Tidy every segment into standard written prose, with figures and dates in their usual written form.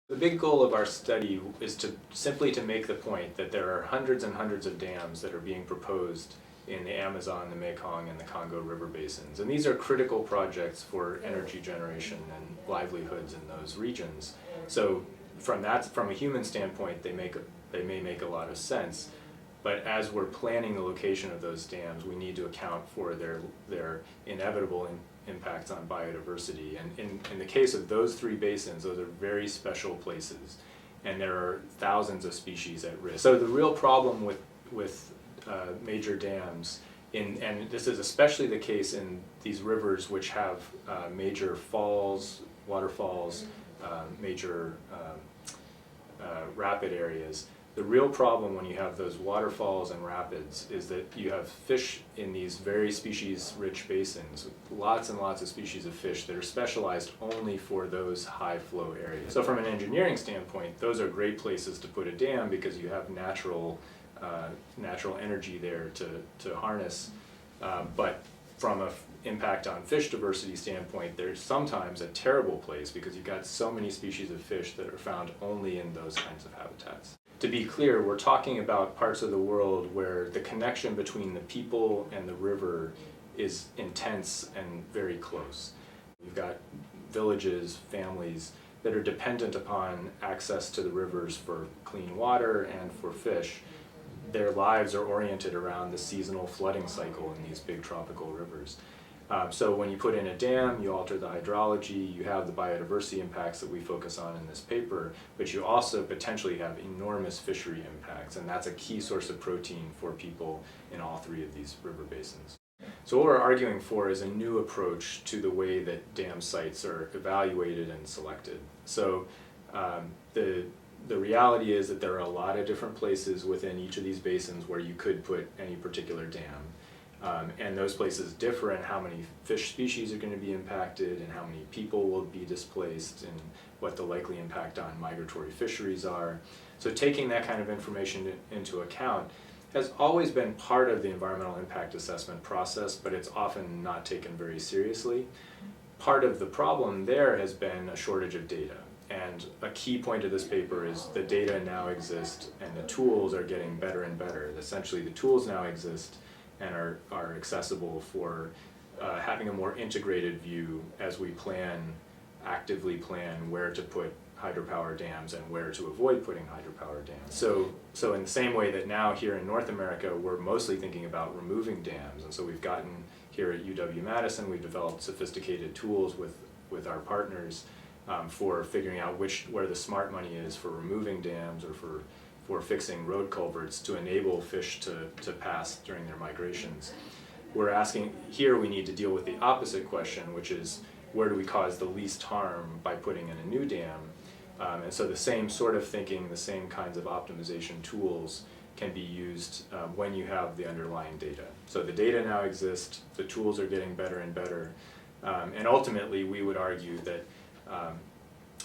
The big goal of our study is simply to make the point that there are hundreds and hundreds of dams that are being proposed in the Amazon, the Mekong, and the Congo River basins. And these are critical projects for energy generation and livelihoods in those regions. So from a human standpoint, they may make a lot of sense. But as we're planning the location of those dams, we need to account for their inevitable impacts on biodiversity. And in the case of those three basins, those are very special places, and there are thousands of species at risk. So the real problem with major dams, and this is especially the case in these rivers which have major falls, waterfalls, major rapid areas. The real problem when you have those waterfalls and rapids is that you have fish in these very species-rich basins, lots and lots of species of fish that are specialized only for those high flow areas. So from an engineering standpoint, those are great places to put a dam because you have natural energy there to harness. But from an impact on fish diversity standpoint, there's sometimes a terrible place because you've got so many species of fish that are found only in those kinds of habitats. To be clear, we're talking about parts of the world where the connection between the people and the river is intense and very close. We've got villages, families that are dependent upon access to the rivers for clean water and for fish. Their lives are oriented around the seasonal flooding cycle in these big tropical rivers. So when you put in a dam, you alter the hydrology, you have the biodiversity impacts that we focus on in this paper, but you also potentially have enormous fishery impacts, and that's a key source of protein for people in all three of these river basins. So what we're arguing for is a new approach to the way that dam sites are evaluated and selected. So the reality is that there are a lot of different places within each of these basins where you could put any particular dam. And those places differ in how many fish species are going to be impacted and how many people will be displaced and what the likely impact on migratory fisheries are. So taking that kind of information into account has always been part of the environmental impact assessment process, but it's often not taken very seriously. Part of the problem there has been a shortage of data. And a key point of this paper is the data now exist and the tools are getting better and better. Essentially, the tools now exist and are accessible for having a more integrated view as we actively plan where to put hydropower dams and where to avoid putting hydropower dams. So in the same way that now here in North America, we're mostly thinking about removing dams, and so we've gotten here at UW-Madison, we've developed sophisticated tools with our partners for figuring out where the smart money is for removing dams or for fixing road culverts to enable fish to pass during their migrations. We're asking, here we need to deal with the opposite question, which is where do we cause the least harm by putting in a new dam? And so the same sort of thinking, the same kinds of optimization tools can be used when you have the underlying data. So the data now exist, the tools are getting better and better, and ultimately we would argue that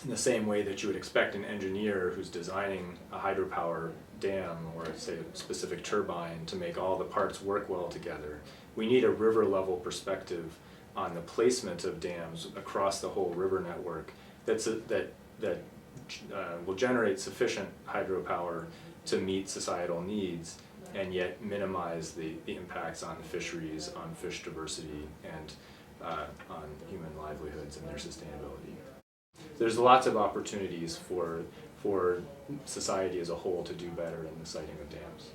in the same way that you would expect an engineer who's designing a hydropower dam or say a specific turbine to make all the parts work well together, we need a river level perspective on the placement of dams across the whole river network that will generate sufficient hydropower to meet societal needs and yet minimize the impacts on the fisheries, on fish diversity, and on human livelihoods and their sustainability. There's lots of opportunities for society as a whole to do better in the siting of dams.